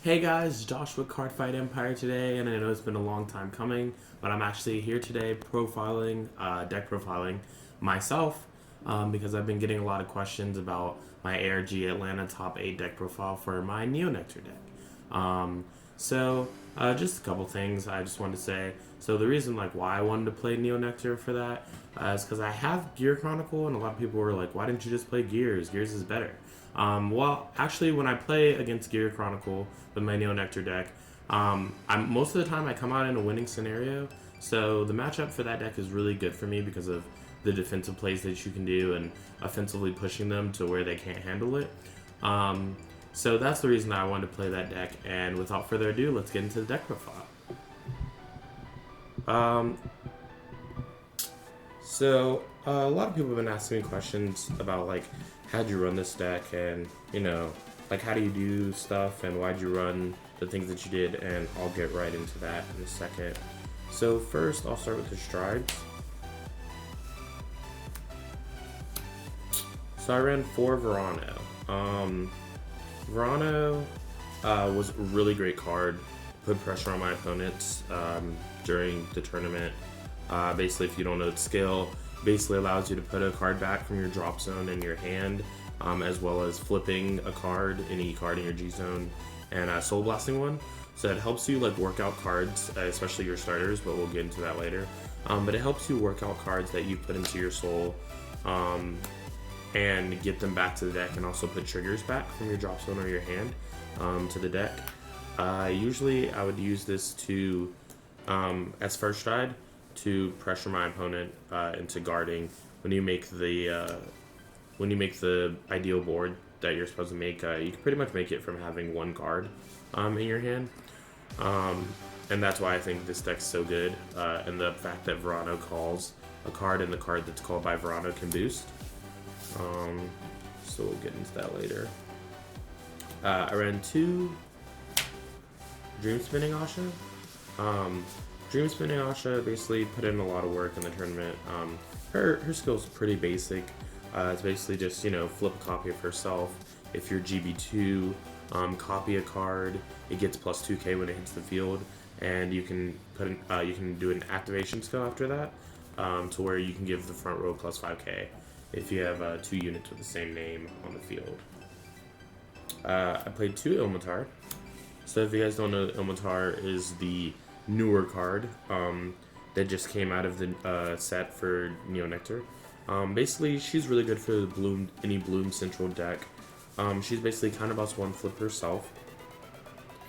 Hey guys, Josh with Cardfight Empire today, and I know it's been a long time coming, but I'm actually here today deck profiling myself, because I've been getting a lot of questions about my ARG Atlanta top 8 deck profile for my Nectar deck. Just a couple things I just wanted to say. So the reason why I wanted to play Nectar for that is because I have Gear Chronicle, and a lot of people were like, "Why didn't you just play Gears? Gears is better." Well, actually, when I play against Gear Chronicle with my Nectar deck, most of the time I come out in a winning scenario. So the matchup for that deck is really good for me because of the defensive plays that you can do and offensively pushing them to where they can't handle it. So that's the reason I wanted to play that deck. And without further ado, let's get into the deck profile. A lot of people have been asking me questions about how'd you run this deck, and how do you do stuff, and why'd you run the things that you did, and I'll get right into that in a second. So first, I'll start with the strides. So I ran 4 Verano. Verano was a really great card. Put pressure on my opponents during the tournament. Basically, if you don't know its skill, basically allows you to put a card back from your drop zone in your hand, as well as flipping a card, any card in your G zone, and soul blasting one. So it helps you work out cards, especially your starters, but we'll get into that later. But it helps you work out cards that you put into your soul, and get them back to the deck, and also put triggers back from your drop zone or your hand to the deck. Usually I would use this to as first stride to pressure my opponent into guarding. When you make the ideal board that you're supposed to make, you can pretty much make it from having one card in your hand, and that's why I think this deck's so good. And the fact that Verano calls a card, and the card that's called by Verano can boost. So we'll get into that later. I ran 2 Dream Spinning Ahsha. Dream Spinning Ahsha basically put in a lot of work in the tournament. Her skill's pretty basic. It's basically just flip a copy of herself. If you're GB2, copy a card. It gets plus 2k when it hits the field, and you can you can do an activation skill after that, to where you can give the front row plus 5k if you have 2 units with the same name on the field. I played 2 Ilmatar. So if you guys don't know, Ilmatar is the newer card that just came out of the set for Nectar. Basically, she's really good for any Bloom Central deck. She's basically kind of about to 1-flip herself,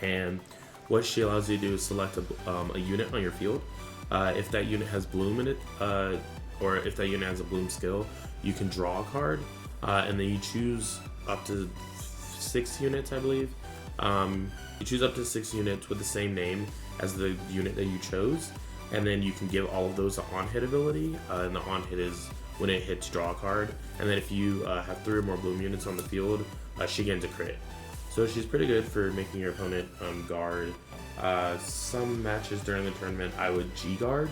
and what she allows you to do is select a unit on your field. If that unit has Bloom in it, or if that unit has a Bloom skill, you can draw a card, and then you choose up to 6 units, I believe. You choose up to 6 units with the same name as the unit that you chose, and then you can give all of those the on-hit ability, and the on-hit is when it hits draw a card, and then if you have 3 or more Bloom units on the field, she gains a crit. So she's pretty good for making your opponent guard. Some matches during the tournament I would G-guard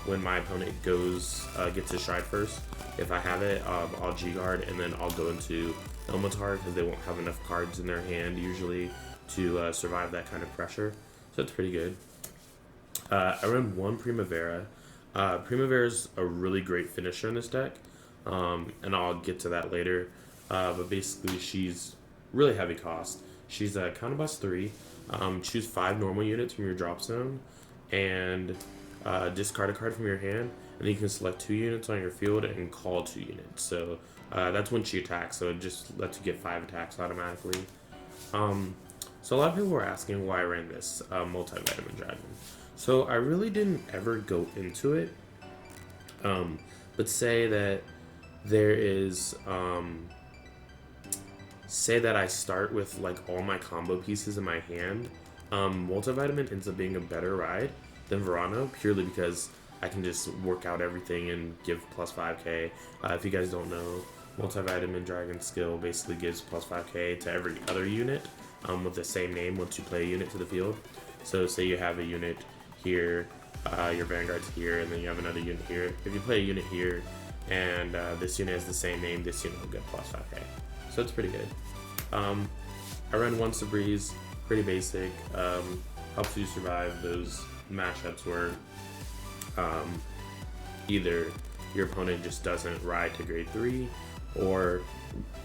when my opponent gets his stride first. If I have it, I'll G-guard, and then I'll go into Ilmatar because they won't have enough cards in their hand usually to survive that kind of pressure. So it's pretty good. I run 1 Primavera. Primavera's a really great finisher in this deck, and I'll get to that later. But basically, she's really heavy cost. She's counterblast 3. Choose 5 normal units from your drop zone, and discard a card from your hand, and then you can select 2 units on your field and call 2 units. So that's when she attacks, so it just lets you get 5 attacks automatically. So a lot of people were asking why I ran this multivitamin dragon. So I really didn't ever go into it, but say that there is, say that I start with all my combo pieces in my hand, multivitamin ends up being a better ride than Verano, purely because I can just work out everything and give plus 5k. If you guys don't know, multivitamin dragon skill basically gives plus 5k to every other unit with the same name once you play a unit to the field. So say you have a unit here, your Vanguard's here, and then you have another unit here. If you play a unit here and this unit has the same name, this unit will get plus 5k. So it's pretty good. I I ran Once a Breeze, pretty basic. Helps you survive those matchups where either your opponent just doesn't ride to grade 3, or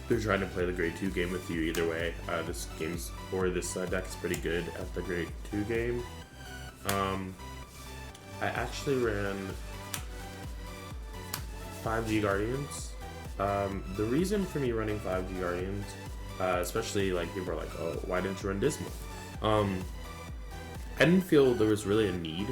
they're trying to play the grade 2 game with you. Either way, this deck is pretty good at the grade 2 game. I actually ran 5G Guardians. The reason for me running 5G Guardians, especially like people are like, oh, why didn't you run Dismal? I didn't feel there was really a need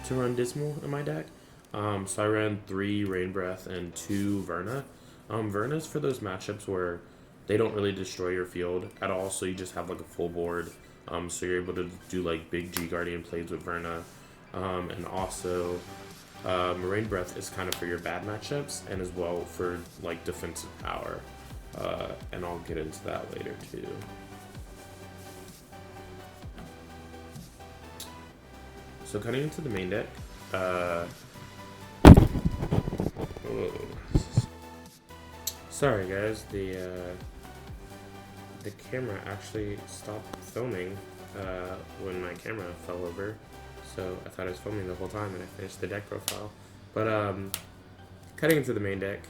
to run Dismal in my deck. So I ran 3 Rain Breath and 2 Verna. Verna's for those matchups where they don't really destroy your field at all, so you just have like a full board. So you're able to do like big G Guardian plays with Verna. And also, Rain Breath is kind of for your bad matchups and as well for like defensive power. And I'll get into that later too. So cutting into the main deck, sorry guys, the camera actually stopped filming when my camera fell over, so I thought I was filming the whole time and I finished the deck profile. But cutting into the main deck,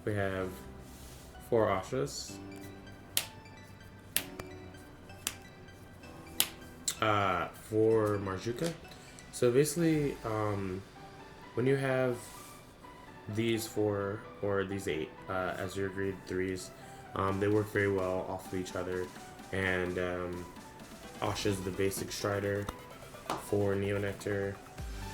we have 4 Ahshas, 4 Marjuka. So basically, when you have these 4 or these 8 as your grade 3s, they work very well off of each other. And Ahsha's the basic Strider for Nectar,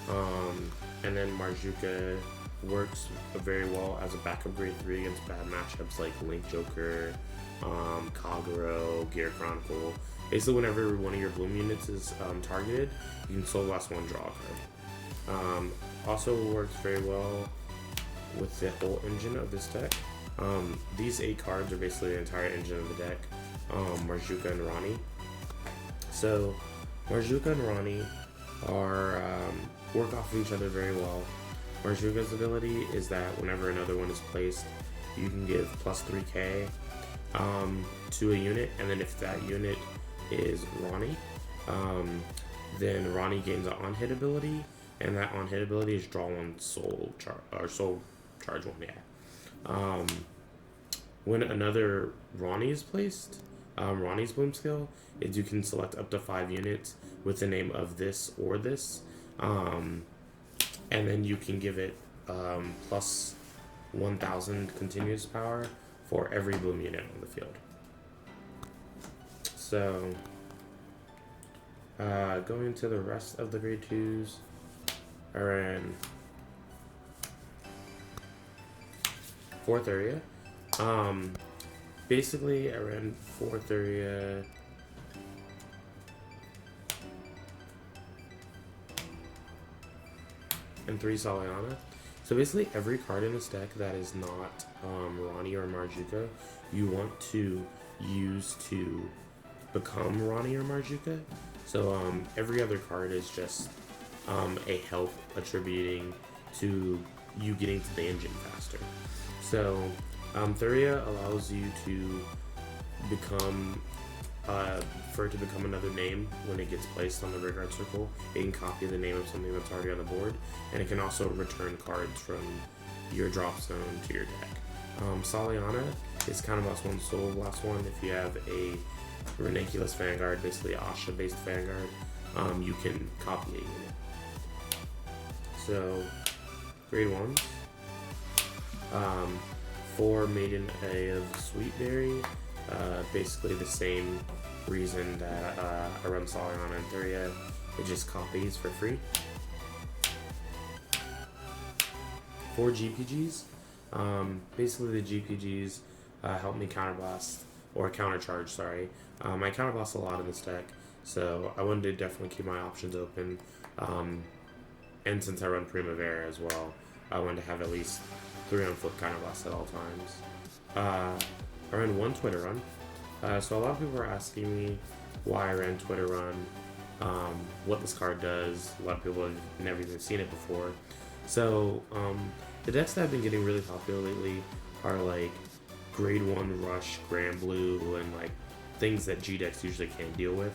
and then Marjuka works very well as a backup grade 3 against bad matchups like Link Joker, Kagero, Gear Chronicle. Basically, whenever one of your Bloom units is targeted, you can Soul Blast 1, draw a card. Also works very well with the whole engine of this deck. These 8 cards are basically the entire engine of the deck, Marjuka and Rani. So, Marjuka and Rani are work off of each other very well. Marjuka's ability is that whenever another one is placed, you can give plus 3k to a unit, and then if that unit is Rani, then Rani gains an on-hit ability, and that on-hit ability is draw 1 soul charge 1, yeah. When another Rani is placed, Rani's bloom skill is you can select up to 5 units with the name of this or this, and then you can give it plus 1000 continuous power for every bloom unit on the field. So, going to the rest of the grade 2s, I ran 4 Thuria. Basically, I ran 4 Thuria. And 3 Soliana. So basically, every card in this deck that is not Rani or Marjuka, you want to use to become Rani or Marjuka. So every other card is just a help attributing to you getting to the engine faster. So Thuria allows you to become for it to become another name when it gets placed on the graveyard circle. It can copy the name of something that's already on the board, and it can also return cards from your drop zone to your deck. Soliana is kind of +1 soul blast 1 if you have a Ranunculus Vanguard, basically Ahsha based Vanguard. You can copy a unit. So grade 1, 4 Maiden of Sweetberry. Basically the same reason that I run Soliana and Thuria. It just copies for free. 4 GPGs. Basically the GPGs help me counterblast, or countercharge, sorry. I counterblast a lot in this deck, so I wanted to definitely keep my options open. And since I run Primavera as well, I wanted to have at least 3 on flip counterblast at all times. I ran 1 Twitter run. So a lot of people are asking me why I ran Twitter run, what this card does. A lot of people have never even seen it before. So the decks that have been getting really popular lately are like grade 1 Rush, Grand Blue, and like things that G decks usually can't deal with.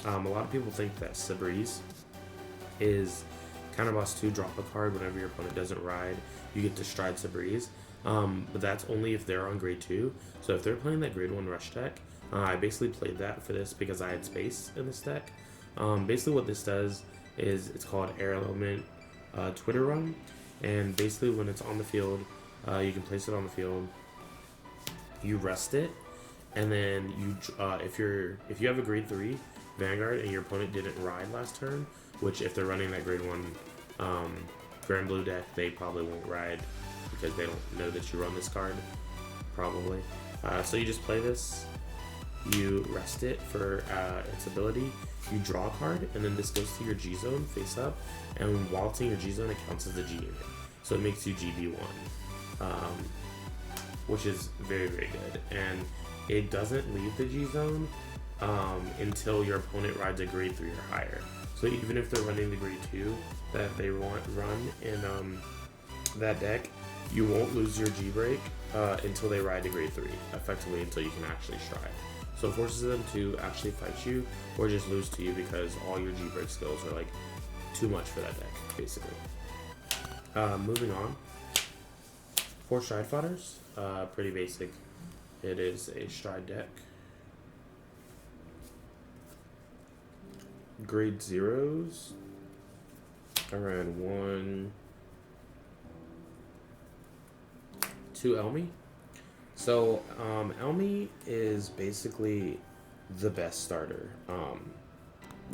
A lot of people think that Sabreeze is counterboss 2, drop a card whenever your opponent doesn't ride, you get to stride Sabreeze. But that's only if they're on grade 2. So if they're playing that grade 1 rush deck, I basically played that for this because I had space in this deck. Basically what this does is it's called Air Element Twitter Run, and basically when it's on the field, you can place it on the field, you rest it, and then you if you have a grade 3 Vanguard and your opponent didn't ride last turn, which if they're running that grade 1 Grand Blue deck, they probably won't ride because they don't know that you run this card, probably. So you just play this, you rest it for its ability, you draw a card, and then this goes to your G zone face up, and while it's in your G zone, it counts as a G unit. So it makes you GB1, which is very, very good. And it doesn't leave the G zone until your opponent rides a grade 3 or higher. So even if they're running the grade 2 that they want run in that deck, you won't lose your G break until they ride to grade 3, effectively until you can actually stride. So it forces them to actually fight you or just lose to you because all your G break skills are like too much for that deck, basically. Moving on. 4 stride fodders, pretty basic. It is a stride deck. Grade 0s, around 1, 2 Elmi. So Elmi is basically the best starter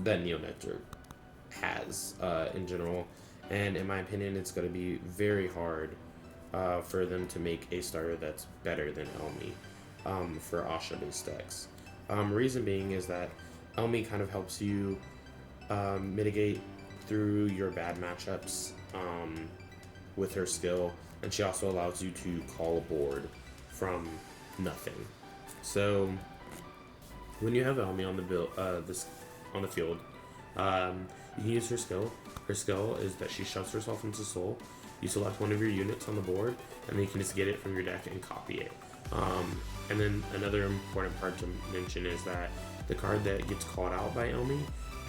that Nectar has in general, and in my opinion, it's going to be very hard for them to make a starter that's better than Elmi for Ahsha based decks. Reason being is that Elmi kind of helps you mitigate through your bad matchups with her skill, and she also allows you to call a board from nothing. So when you have Elmi on the field, you can use her skill. Her skill is that she shoves herself into Soul. You select one of your units on the board, and then you can just get it from your deck and copy it. And then another important part to mention is that the card that gets called out by Elmi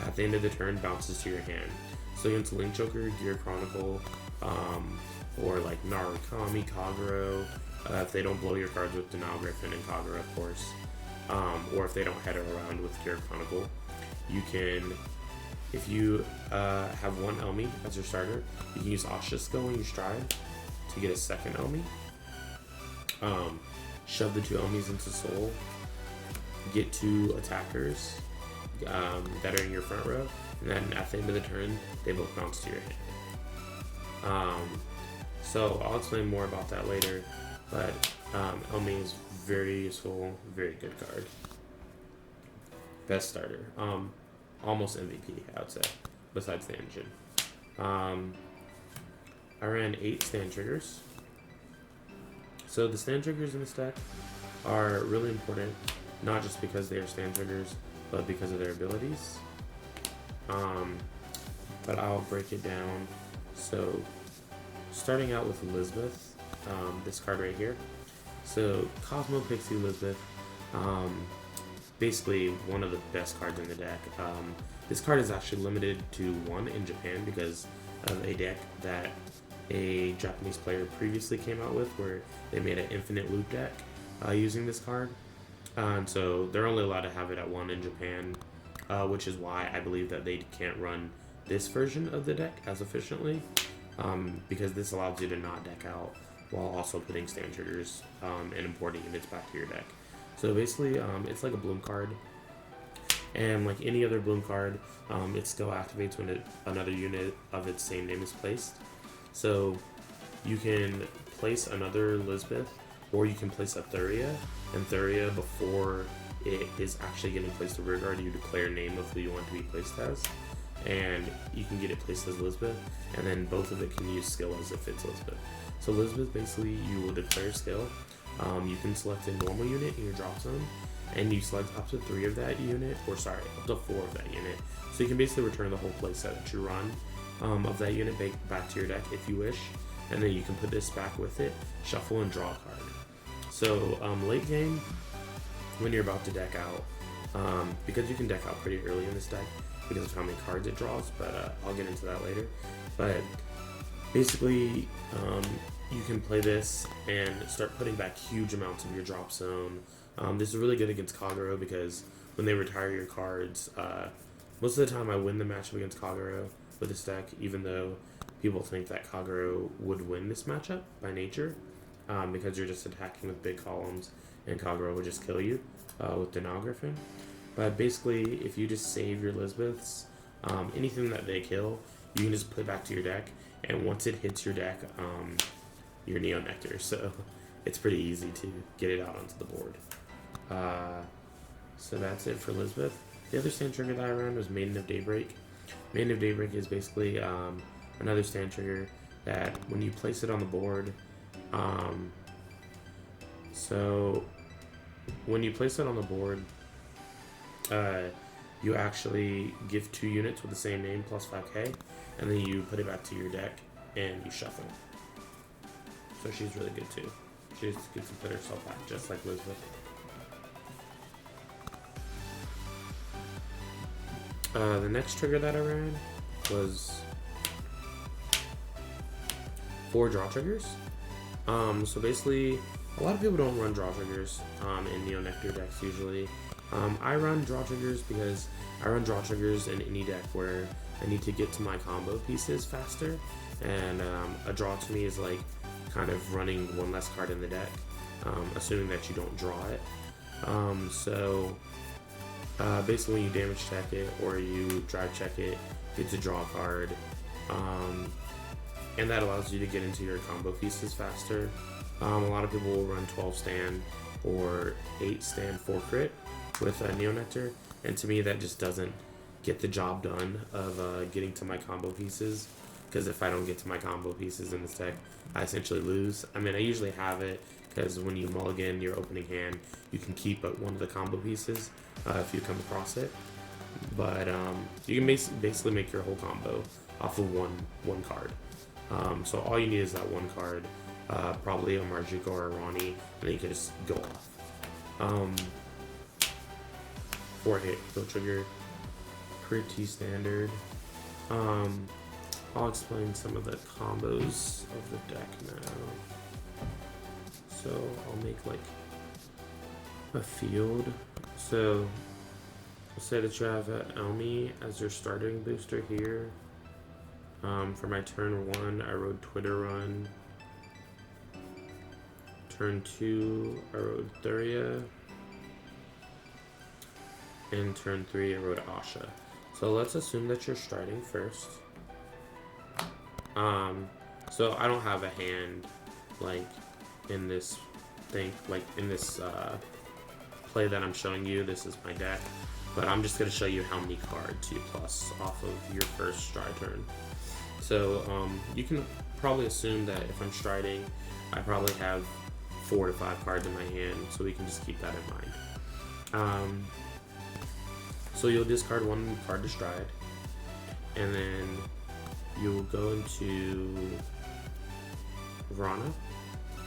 at the end of the turn bounces to your hand. So against Link Joker, Gear Chronicle, or like Narukami, Kagero, if they don't blow your cards with Denial Griffin and Kagero, of course, or if they don't head around with Gear Chronicle, you can, if you have one Elmi as your starter, you can use Ahsha's skill when you stride to get a second Elmi. Shove the 2 Elmis into Soul, get 2 attackers that are in your front row, and then at the end of the turn, they both bounce to your hand. So I'll explain more about that later, but Elmi is very useful, very good card. Best starter. Almost MVP, I would say, besides the engine. I ran 8 stand triggers. So the stand triggers in this deck are really important, not just because they are stand triggers, but because of their abilities. But I'll break it down. So starting out with Elizabeth, this card right here. So Cosmo Pixie Elizabeth, basically one of the best cards in the deck. This card is actually limited to 1 in Japan because of a deck that a Japanese player previously came out with, where they made an infinite loop deck using this card. And so they're only allowed to have it at 1 in Japan, which is why I believe that they can't run this version of the deck as efficiently, because this allows you to not deck out while also putting stand triggers and importing units back to your deck. So basically, it's like a Bloom card, and like any other Bloom card, it still activates when another unit of its same name is placed. So you can place another Elizabeth, or you can place a Thuria, and Thuria, before it is actually getting placed to rearguard, you declare a name of who you want to be placed as, and you can get it placed as Elizabeth, and then both of it can use skill as if it's Elizabeth. So Elizabeth, basically, you will declare skill. You can select a normal unit in your drop zone, and you select up to 3 of that unit, or sorry, up to 4 of that unit. So you can basically return the whole playset that you run of that unit back to your deck if you wish, and then you can put this back with it, shuffle, and draw a card. So late game, when you're about to deck out, because you can deck out pretty early in this deck because of how many cards it draws, but I'll get into that later. But basically, you can play this and start putting back huge amounts of your drop zone. This is really good against Kagero because when they retire your cards, most of the time I win the matchup against Kagero with this deck, even though people think that Kagero would win this matchup by nature, because you're just attacking with big columns and Kagero would just kill you with Denogriffin. But basically, if you just save your Lisbeths, anything that they kill, you can just put back to your deck, and once it hits your deck, your Neo Nectar. So it's pretty easy to get it out onto the board. So that's it for Lisbeth. The other stand trigger that I ran was Maiden of Daybreak. Maiden of Daybreak is basically another stand trigger that when you place it on the board, so when you place it on the board, you actually give 2 units with the same name plus 5k, and then you put it back to your deck and you shuffle. So she's really good too. She just gets to put herself back just like Elizabeth. The next trigger that I ran was 4 draw triggers. So basically, a lot of people don't run draw triggers in Neo Nectar decks usually. I run draw triggers because I run draw triggers in any deck where I need to get to my combo pieces faster, and a draw to me is like kind of running 1 less card in the deck, assuming that you don't draw it. Basically when you damage check it or you drive check it, you get to draw a card, and that allows you to get into your combo pieces faster. A lot of people will run 12 stand or 8 stand 4 crit with Neo Nectar, and to me that just doesn't get the job done of getting to my combo pieces, because if I don't get to my combo pieces in this deck, I essentially lose. I mean, I usually have it because when you mulligan your opening hand, you can keep one of the combo pieces if you come across it, but you can basically make your whole combo off of one card. So all you need is that 1 card, probably a Marjuka or a Ronnie, and then you can just go off. 4 hit kill trigger, pretty standard. I'll explain some of the combos of the deck now. So I'll make like a field. So say that you have Elmi as your starting booster here. For my turn 1, I rode Twitter Run. Turn 2, I rode Thuria. And turn 3, I rode Ahsha. So let's assume that you're starting first. So I don't have a hand like in this thing, like in this play that I'm showing you. This is my deck, but I'm just going to show you how many cards you plus off of your first stride turn. So you can probably assume that if I'm striding, I probably have 4 to 5 cards in my hand, so we can just keep that in mind. So you'll discard 1 card to stride, and then you'll go into Verana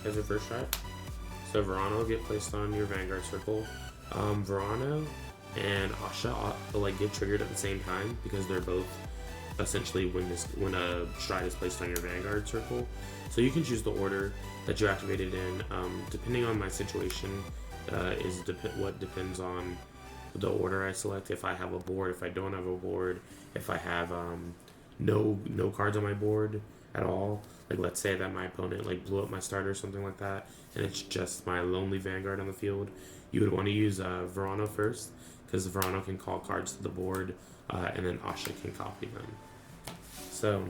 as your first stride. So Verana will get placed on your Vanguard circle. Verana and Ahsha like get triggered at the same time because they're both essentially when a stride is placed on your Vanguard circle. So you can choose the order that you activate it in. Depending on my situation, what depends on the order I select. If I have a board, if I don't have a board, if I have no cards on my board at all. Like let's say that my opponent like blew up my starter or something like that, and it's just my lonely Vanguard on the field. You would want to use Verano first, because Verano can call cards to the board, and then Ahsha can copy them. So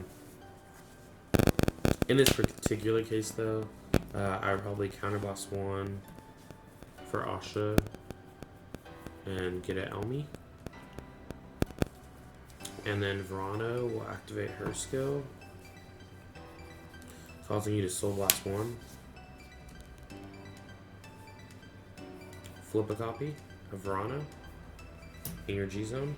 in this particular case though, I would probably counterblast 1 for Ahsha and get an Elmi. And then Verano will activate her skill, causing you to Soul Blast 1. Flip a copy of Verano in your G zone.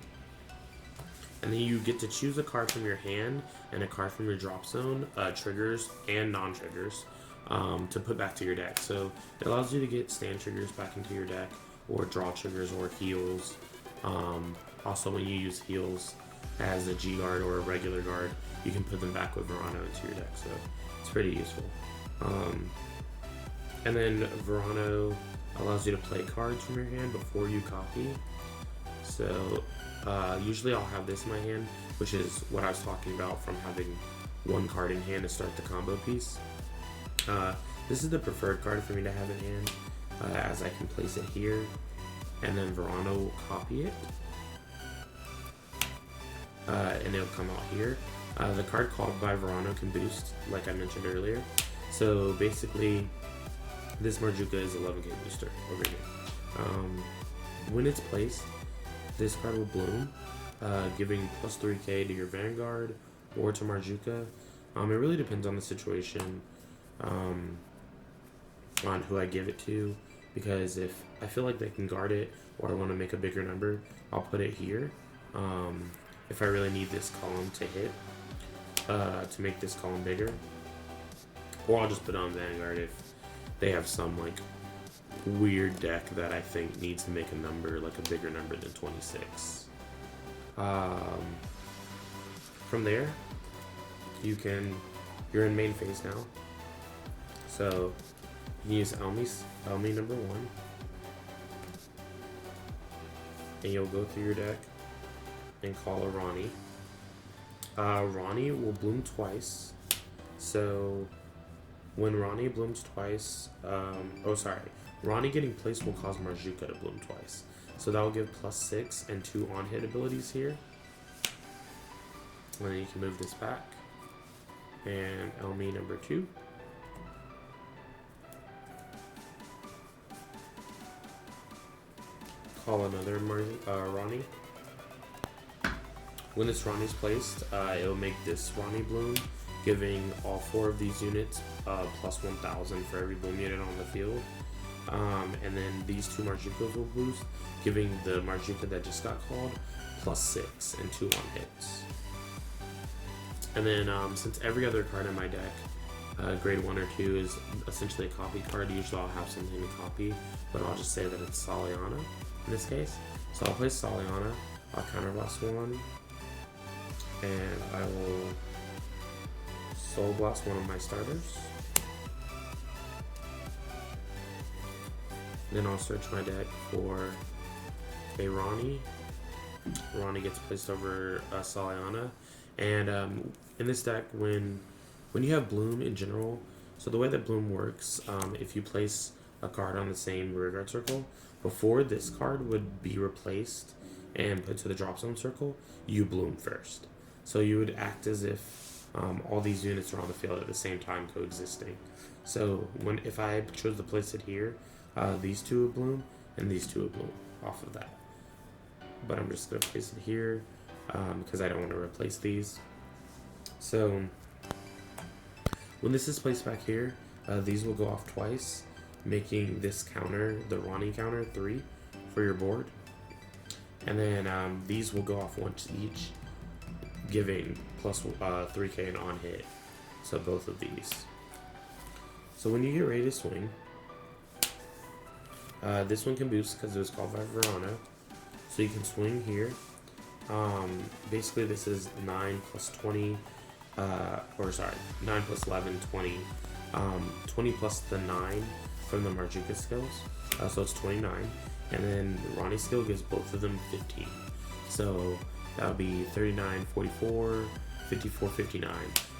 And then you get to choose a card from your hand and a card from your drop zone, triggers and non-triggers, to put back to your deck. So it allows you to get stand triggers back into your deck or draw triggers or heals. Also, when you use heals as a G guard or a regular guard, you can put them back with Verano into your deck, so it's pretty useful. And then Verano allows you to play cards from your hand before you copy. So usually I'll have this in my hand, which is what I was talking about from having one card in hand to start the combo piece. This is the preferred card for me to have in hand, as I can place it here, and then Verano will copy it, and it'll come out here. The card called by Verano can boost, like I mentioned earlier. So basically, this Marjuka is 11k booster over here. When it's placed, this card will bloom, giving plus 3k to your Vanguard or to Marjuka. It really depends on the situation, on who I give it to, because if I feel like they can guard it or I want to make a bigger number, I'll put it here. If I really need this column to hit, to make this column bigger, or I'll just put it on Vanguard if they have some like weird deck that I think needs to make a number, like a bigger number than 26. From there, you're in main phase now. So you can use Elmi number 1, and you'll go through your deck and call a Ronnie. Ronnie will bloom twice. So when Ronnie blooms twice, Ronnie getting placed will cause Marjuka to bloom twice. So that will give plus 6 and 2 on-hit abilities here. And then you can move this back. And Elmi number 2. Call another Ronnie. When this Ronnie's placed, it'll make this Ronnie bloom, giving all 4 of these units plus 1,000 for every bloom unit on the field. And then these 2 Marjukas will boost, giving the Marjuka that just got called plus 6 and 2 on hits. And then since every other card in my deck, grade 1 or 2, is essentially a copy card, usually I'll have something to copy, but I'll just say that it's Soliana in this case. So I'll place Soliana, I'll counterblast 1, and I will Soul Blast one of my starters. Then I'll search my deck for a Ronnie. Ronnie gets placed over Soliana. And in this deck, when you have Bloom in general, so the way that Bloom works, if you place a card on the same rearguard circle, before this card would be replaced and put to the drop zone circle, you Bloom first. So you would act as if all these units are on the field at the same time coexisting. So if I chose to place it here, these 2 would bloom and these 2 would bloom off of that. But I'm just going to place it here because I don't want to replace these. So when this is placed back here, these will go off twice, making this counter, the Ronnie counter, 3 for your board. And then these will go off once each, giving plus 3k and on hit. So both of these. So when you get ready to swing, this one can boost because it was called by Verano. So you can swing here. Basically this is 9 plus 20, 9 plus 11, 20. 20 plus the 9 from the Marjuka skills. So it's 29. And then Ronnie's skill gives both of them 15. So that would be 39, 44, 54, 59.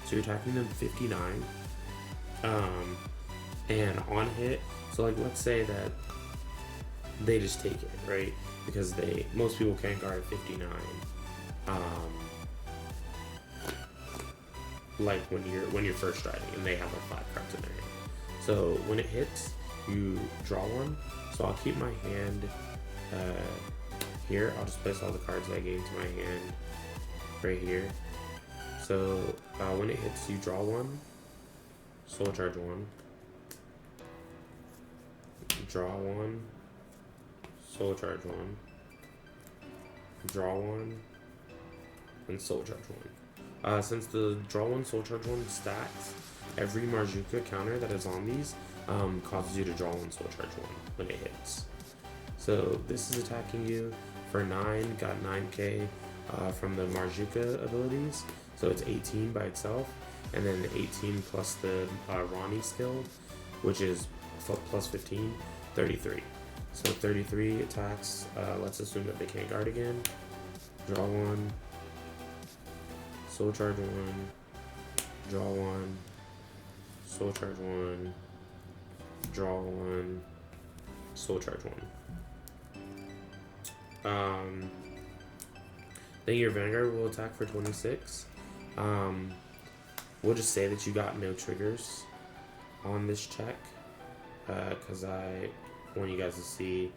So you're attacking them 59. And on hit, so like let's say that they just take it, right? Because most people can't guard 59. Like when you're first riding and they have like 5 cards in their hand. So when it hits, you draw one. So I'll keep my hand here. I'll just place all the cards I gained to my hand right here. So when it hits, you draw one, soul charge one, draw one, soul charge one, draw one, and soul charge one. Since the draw one, soul charge one stacks, every Marjuka counter that is on these causes you to draw one, soul charge one when it hits. So this is attacking you for 9, got 9k from the Marjuka abilities. So it's 18 by itself, and then 18 plus the Ronnie skill, which is plus 15, 33. So 33 attacks. Let's assume that they can't guard again. Draw 1. Soul Charge 1. Draw 1. Soul Charge 1. Draw 1. Soul Charge 1. Then your Vanguard will attack for 26. We'll just say that you got no triggers on this check, because I want you guys to see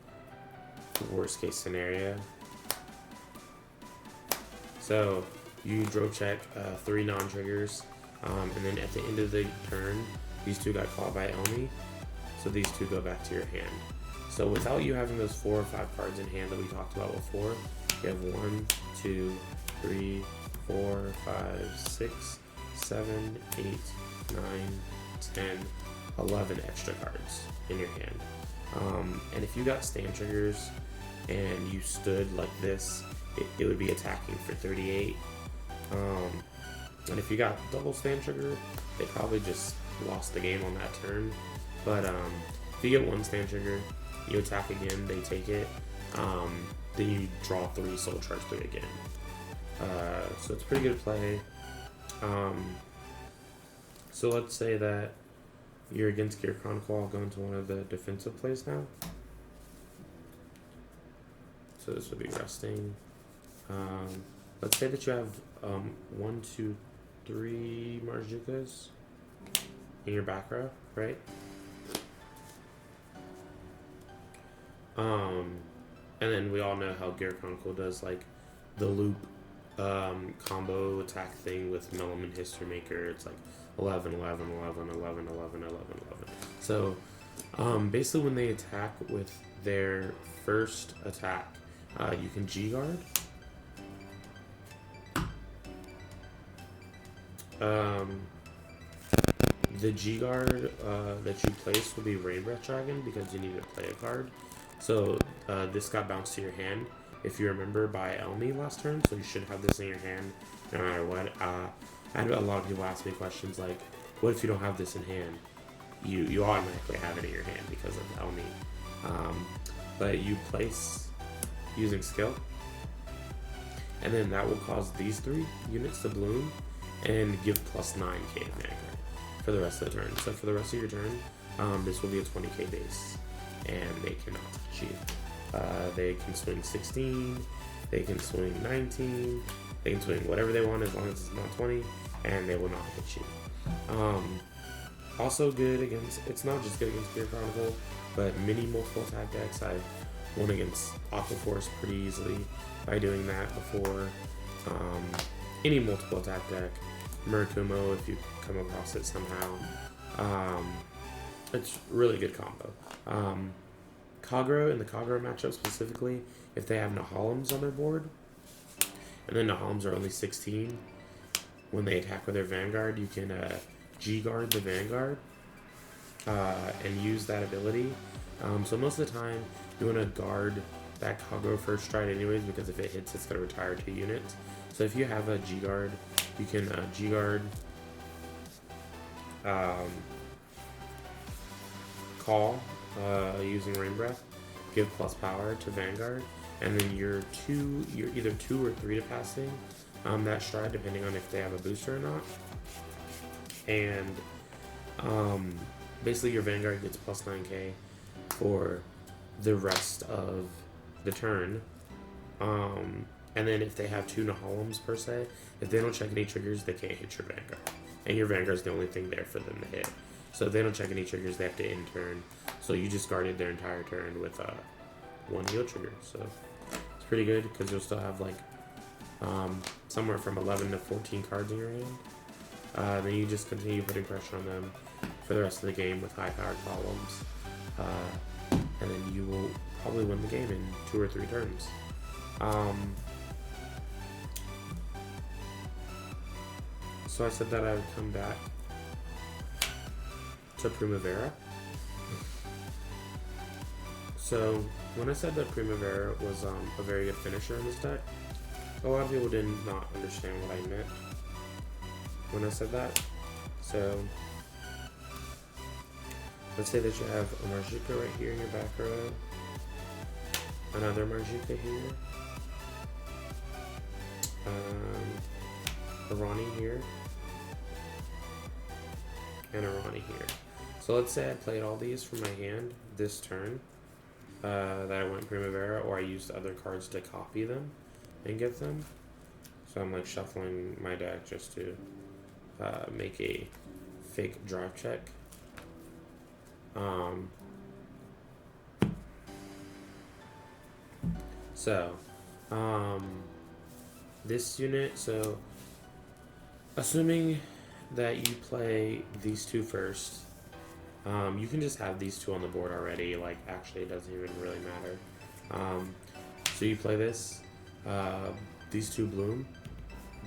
the worst case scenario. So you drove check 3 non-triggers, and then at the end of the turn, these 2 got caught by Elmi, so these 2 go back to your hand. So without you having those 4 or 5 cards in hand that we talked about before, you have 1, 2, 3, 4, 5, 6, 7, 8, 9, 10, 11 extra cards in your hand. And if you got stand triggers and you stood like this, it would be attacking for 38. And if you got double stand trigger, they probably just lost the game on that turn. But if you get 1 stand trigger, you attack again, they take it, then you draw 3, soul charge 3 again. So it's pretty good play. So let's say that you're against Gear Chronicle. I'll go into one of the defensive plays now. So this would be resting. Let's say that you have 1, 2, 3 Marjukas in your back row, right? And then we all know how Gear Chronicle does like the loop combo attack thing with Meloman History Maker. It's like 11, 11, 11, 11, 11, 11, 11. So basically when they attack with their first attack, you can G-Guard. The G-Guard that you place will be Rain Breath Dragon because you need to play a card. So this got bounced to your hand, if you remember, by Elmi last turn, so you should have this in your hand no matter what. I had a lot of people ask me questions like, what if you don't have this in hand? You automatically have it in your hand because of Elmi. But you place using skill, and then that will cause these 3 units to bloom and give plus 9k Vanguard for the rest of the turn. So for the rest of your turn, this will be a 20k base, and they cannot touch you. They can swing 16, they can swing 19, they can swing whatever they want as long as it's not 20, and they will not hit you. Also good against, it's not just good against Gear Chronicle, but many multiple attack decks. I've won against Aquaforce pretty easily by doing that before. Any multiple attack deck, Murakumo if you come across it somehow. It's really good combo. Kagura, in the Kagura matchup specifically, if they have Nahalims on their board, and then Nahalims are only 16, when they attack with their Vanguard, you can G-Guard the Vanguard and use that ability. So most of the time, you want to guard that Kagura first stride anyways, because if it hits, it's going to retire 2 units. So if you have a G-Guard, you can G-Guard Call using Rain Breath, give plus power to Vanguard, and then you're either 2 or 3 to passing that stride, depending on if they have a booster or not. And basically your Vanguard gets plus 9k for the rest of the turn. And then if they have 2 Nahalims per se, if they don't check any triggers, they can't hit your Vanguard. And your Vanguard's the only thing there for them to hit. So if they don't check any triggers, they have to end turn. So you just guarded their entire turn with 1 heal trigger. So it's pretty good because you'll still have like somewhere from 11 to 14 cards in your hand. Then you just continue putting pressure on them for the rest of the game with high-powered columns. And then you will probably win the game in 2 or 3 turns. So I said that I would come back to Primavera. So when I said that Primavera was a very good finisher in this deck, a lot of people did not understand what I meant when I said that. So let's say that you have a Marjuka right here in your back row, another Marjuka here, a Ronnie here, and a Ronnie here. So let's say I played all these from my hand this turn, that I went Primavera, or I used other cards to copy them and get them. So I'm like shuffling my deck just to make a fake drive check. This unit, so assuming that you play these two first, you can just have these two on the board already, like actually it doesn't even really matter. So you play this, these two bloom,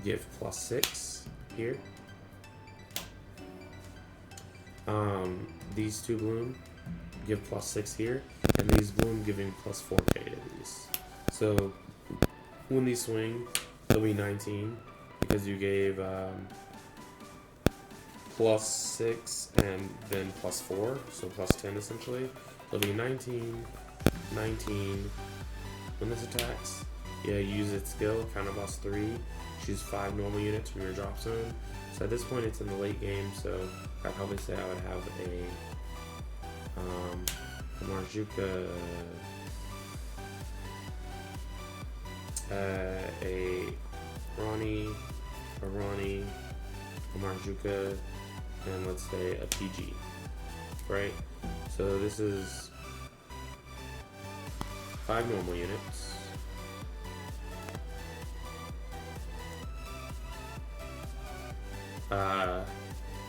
give +6 here. These two bloom, give +6 here, and these bloom giving +4k to these. So when these swing, they'll be 19 because you gave +6 and then +4, so +10 essentially. It'll be 19, 19. When this attacks, yeah, use its skill, counterboss 3, choose 5 normal units from your drop zone. So at this point it's in the late game, so I'd probably say I would have a Marjuka, a Ronnie, a Marjuka, and let's say a PG, right? So this is 5 normal units.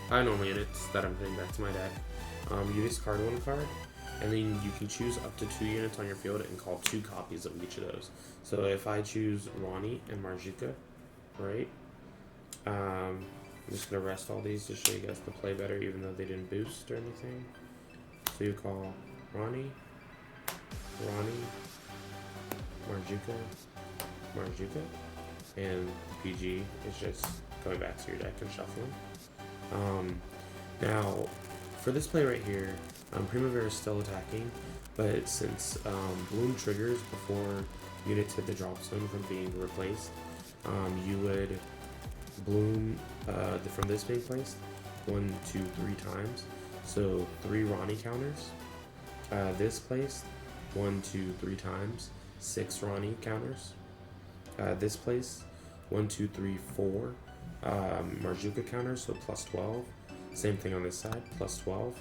Five normal units that I'm putting back to my deck. You discard 1 card, and then you can choose up to 2 units on your field and call 2 copies of each of those. So if I choose Ronnie and Marjuka, right? I'm just gonna rest all these to show you guys to play better, even though they didn't boost or anything. So you call Ronnie, Marjuka, and PG is just going back to your deck and shuffling. Now, for this play right here, Primavera is still attacking, but since Bloom triggers before units hit the drop zone from being replaced, you would Bloom from this being placed 1, 2, 3 times. So 3 Ronnie counters. This placed 1, 2, 3 times, 6 Ronnie counters. This place 1, 2, 3, 4 Marjuka counters, so +12. Same thing on this side, +12.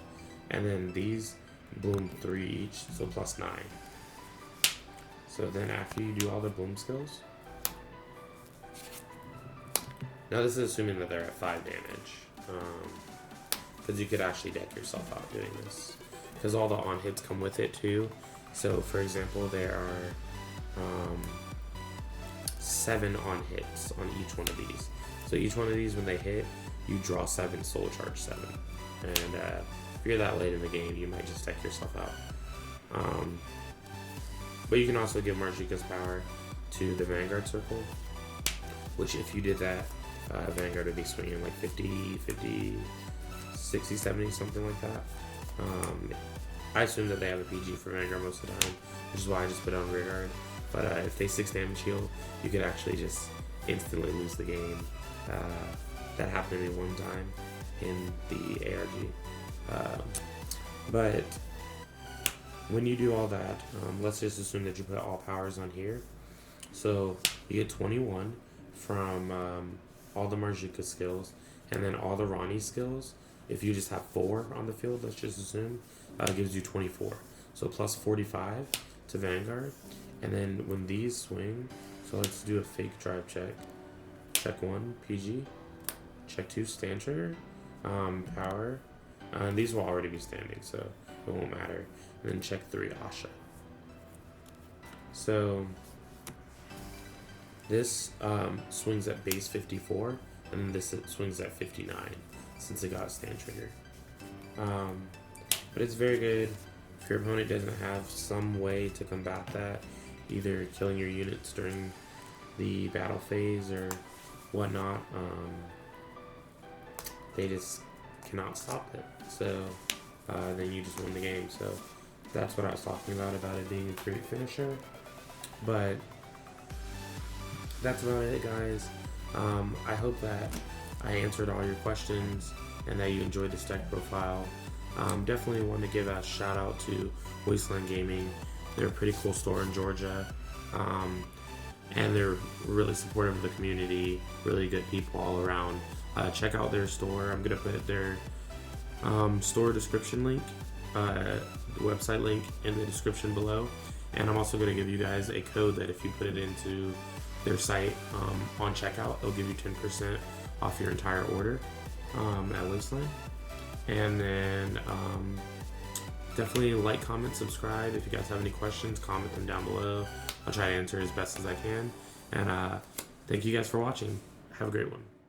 And then these bloom 3 each, so +9. So then after you do all the bloom skills, now this is assuming that they're at 5 damage, because you could actually deck yourself out doing this, because all the on hits come with it too. So for example, there are 7 on hits on each one of these. So each one of these, when they hit, you draw 7 soul charge 7. And if you're that late in the game, you might just deck yourself out. But you can also give Marjuka's power to the Vanguard circle, which if you did that, Vanguard would be swinging like 50, 60, 70, something like that. I assume that they have a PG for Vanguard most of the time, which is why I just put it on rear guard. But if they 6 damage heal, you could actually just instantly lose the game. That happened to me one time in the ARG. But when you do all that, let's just assume that you put all powers on here. So you get 21 from all the Marjuka skills, and then all the Ronnie skills. If you just have 4 on the field, let's just assume, gives you 24. So plus 45 to Vanguard. And then when these swing, so let's do a fake drive check. Check 1, PG. Check 2, stand trigger. Power. These will already be standing, so it won't matter. And then check 3, Ahsha. So this swings at base 54, and then this swings at 59, since it got a stand trigger. But it's very good if your opponent doesn't have some way to combat that, either killing your units during the battle phase or whatnot, they just cannot stop it. So then you just win the game. So that's what I was talking about it being a great finisher. But that's about it, guys. I hope that I answered all your questions and that you enjoyed this deck profile. Definitely want to give a shout out to Wasteland Gaming. They're a pretty cool store in Georgia, and they're really supportive of the community, really good people all around. Check out their store. I'm going to put their store description link, website link in the description below. And I'm also going to give you guys a code that if you put it into their site on checkout, it'll give you 10% off your entire order at Wasteland. And then definitely like, comment, subscribe. If you guys have any questions, comment them down below. I'll try to answer as best as I can. And thank you guys for watching. Have a great one.